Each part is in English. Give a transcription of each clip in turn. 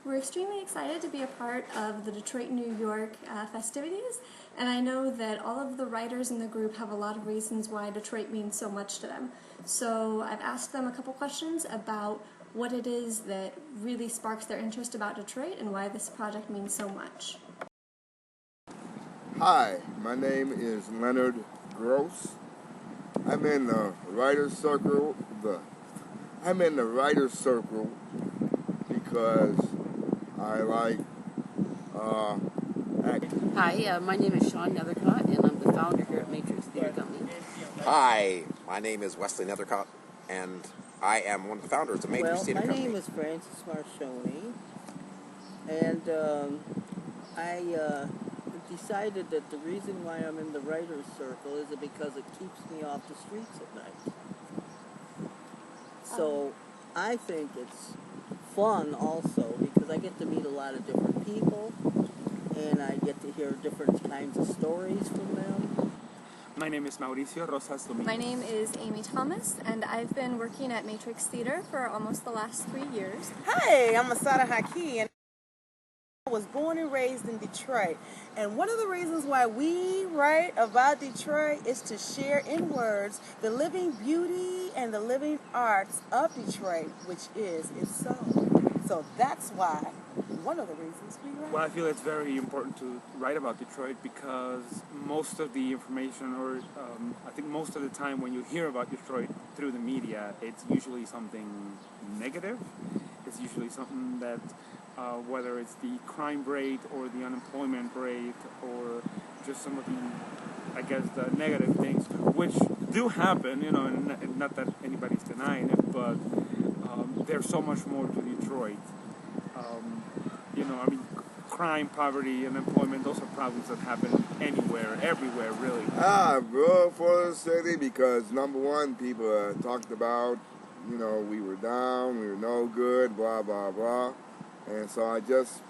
We're extremely excited to be a part of the Detroit, New York festivities, and I know that all of the writers in the group have a lot of reasons why Detroit means so much to them. So I've asked them a couple questions about what it is that really sparks their interest about Detroit and why this project means so much. Hi, my name is Leonard Gross. I'm in the writer's circle. Because I like acting. Hi, my name is Sean Nethercott, and I'm the founder here at Matrix Theater Company. Hi, my name is Wesley Nethercott, and I am one of the founders of Matrix Theater Company. My name is Francis Marshoni, and I decided that the reason why I'm in the writer's circle is because it keeps me off the streets at night. So I think it's fun also because I get to meet a lot of different people and I get to hear different kinds of stories from them. My name is Mauricio Rosas Dominguez. My name is Amy Thomas, and I've been working at Matrix Theater for almost the last 3 years. Hi, I'm Asada Haki, and I was born and raised in Detroit. And one of the reasons why we write about Detroit is to share in words the living beauty and the living arts of Detroit, which is its soul. So that's why, one of the reasons we write. Well, I feel it's very important to write about Detroit because most of the information, or I think most of the time when you hear about Detroit through the media, it's usually something negative. It's usually something that, whether it's the crime rate or the unemployment rate or just some of the, I guess, the negative things, which do happen, you know, and not that anybody's denying it, but there's so much more to Detroit. You know, I mean, crime, poverty, unemployment, those are problems that happen anywhere, everywhere, really. I vote for the city because, number one, people talked about, you know, we were down, we were no good, blah, blah, blah. And so I just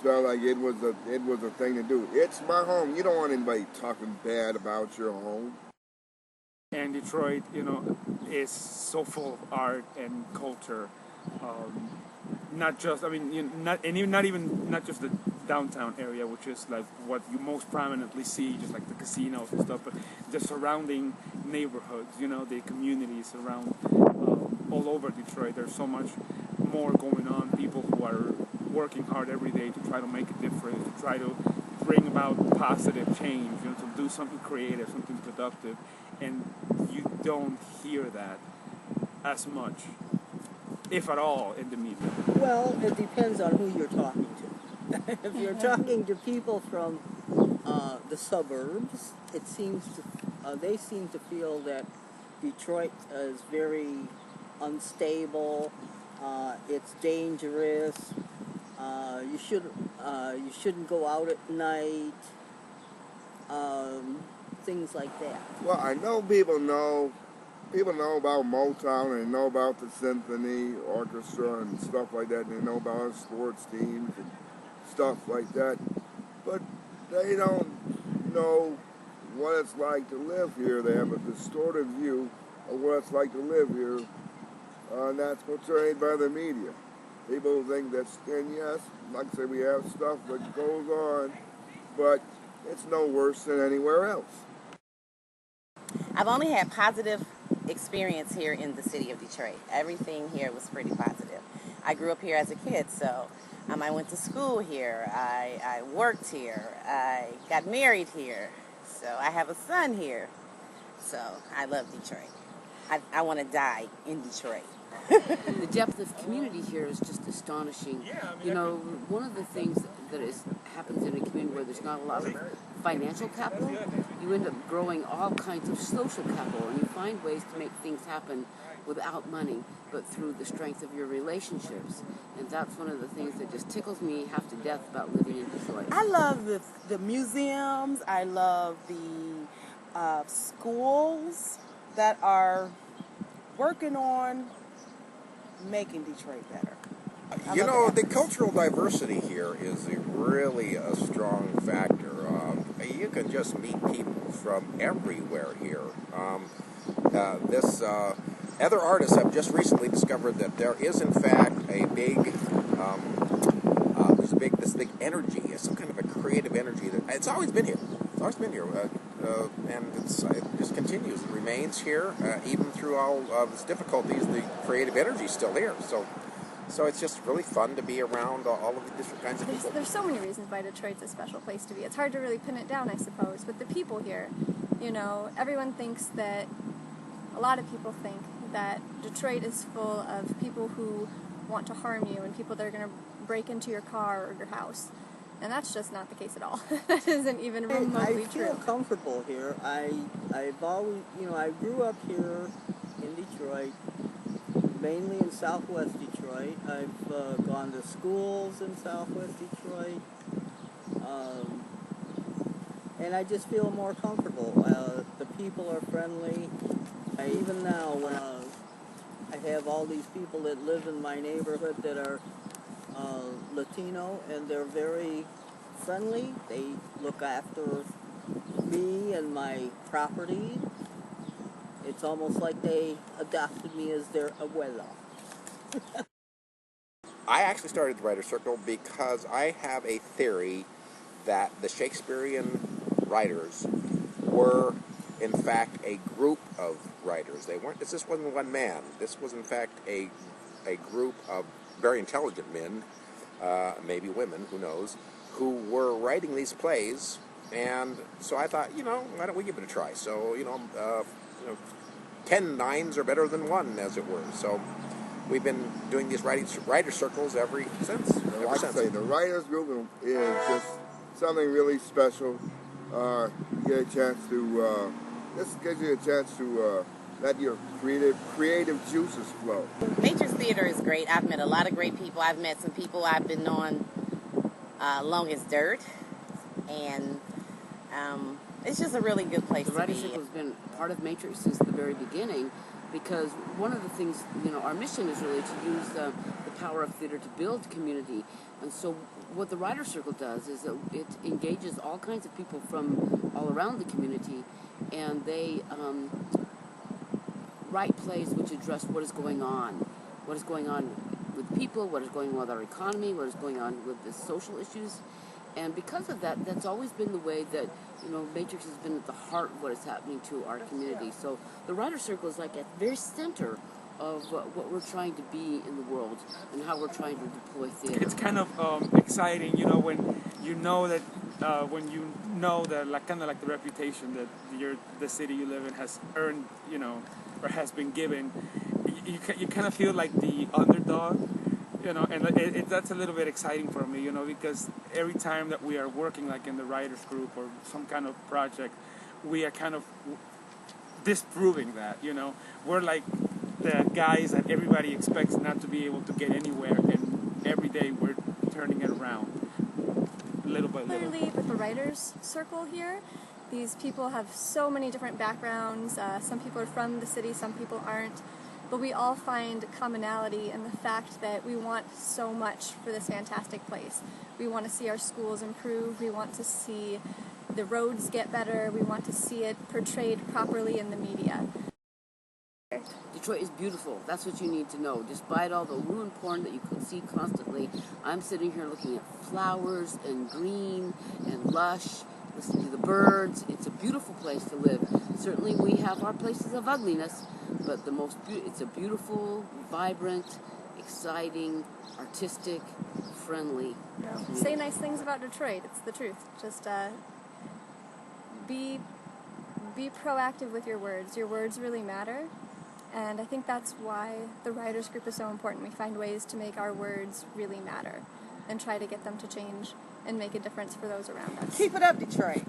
felt like it was a thing to do. It's my home. You don't want anybody talking bad about your home. And Detroit, you know, is so full of art and culture. Not just, I mean, not just the downtown area, which is like what you most prominently see, just like the casinos and stuff, but the surrounding neighborhoods, you know, the communities around all over Detroit. There's so much more going on. People who are working hard every day to try to make a difference, to try to bring about positive change, you know, to do something creative, something productive, and you don't hear that as much, if at all, in the media. Well, it depends on who you're talking to. If you're talking to people from the suburbs, it seems to they seem to feel that Detroit is very unstable. It's dangerous. You shouldn't go out at night. Things like that. Well, I know people know about Motown and know about the symphony orchestra and stuff like that. And they know about our sports teams and stuff like that. But they don't know what it's like to live here. They have a distorted view of what it's like to live here. And that's portrayed by the media. People think that's, and yes, like I say, we have stuff that goes on, but it's no worse than anywhere else. I've only had positive experience here in the city of Detroit. Everything here was pretty positive. I grew up here as a kid, so I went to school here. I worked here. I got married here. So I have a son here. So I love Detroit. I want to die in Detroit. The depth of community here is just astonishing. You know, one of the things that happens in a community where there's not a lot of financial capital, you end up growing all kinds of social capital, and you find ways to make things happen without money, but through the strength of your relationships. And that's one of the things that just tickles me half to death about living in Detroit. I love the museums. I love the schools that are working on making Detroit better. You know, the cultural diversity here is really a strong factor. You can just meet people from everywhere here. Other artists have just recently discovered that there is, in fact, a big There's this big energy, some kind of a creative energy that it's always been here. It's always been here, and it just continues. It remains here, even through all of its difficulties. The creative energy is still here. So it's just really fun to be around all of the different kinds of people. There's so many reasons why Detroit's a special place to be. It's hard to really pin it down, I suppose. But the people here, everyone thinks that, a lot of people think that Detroit is full of people who want to harm you and people that are going to break into your car or your house. And that's just not the case at all. That isn't even remotely true. I feel comfortable here. I've always, I grew up here in Detroit, mainly in Southwest Detroit. I've gone to schools in Southwest Detroit, and I just feel more comfortable. The people are friendly. Even now, when I have all these people that live in my neighborhood that are Latino, and they're very friendly. They look after me and my property. It's almost like they adopted me as their abuela. I actually started the Writer's Circle because I have a theory that the Shakespearean writers were, in fact, a group of writers. This wasn't one man. This was, in fact, a group of very intelligent men, maybe women, who knows, who were writing these plays. And so I thought, why don't we give it a try? So, 10 nines are better than one, as it were. So we've been doing these writer circles ever since. Like I say, the writers group is just something really special. You get a chance to, this gives you a chance to let your creative juices flow. Matrix Theater is great. I've met a lot of great people. I've met some people I've been on long as dirt, and it's just a really good place The to Writer be. Circle has been part of Matrix since the very beginning, because one of the things, our mission is really to use the power of theater to build community. And so what the Writer Circle does is that it engages all kinds of people from all around the community, and they write plays which address what is going on with people, what is going on with our economy, what is going on with the social issues. And because of that, that's always been the way that, Matrix has been at the heart of what is happening to our community. So the Writer Circle is like at the very center of what we're trying to be in the world and how we're trying to deploy theater. It's kind of exciting, when you know that kind of like the reputation that the city you live in has earned, or has been given. You kind of feel like the underdog. And that's a little bit exciting for me, because every time that we are working like in the writers group or some kind of project, we are kind of disproving that, We're like the guys that everybody expects not to be able to get anywhere, and every day we're turning it around, little by little. Clearly, with the writers' circle here, these people have so many different backgrounds. Some people are from the city, some people aren't. But we all find commonality in the fact that we want so much for this fantastic place. We want to see our schools improve. We want to see the roads get better. We want to see it portrayed properly in the media. Detroit is beautiful. That's what you need to know. Despite all the ruin porn that you could see constantly, I'm sitting here looking at flowers and green and lush, listening to the birds. It's a beautiful place to live. Certainly we have our places of ugliness, but it's a beautiful, vibrant, exciting, artistic, friendly community. Say nice things about Detroit. It's the truth. Just be proactive with your words. Your words really matter. And I think that's why the writers group is so important. We find ways to make our words really matter and try to get them to change and make a difference for those around us. Keep it up, Detroit.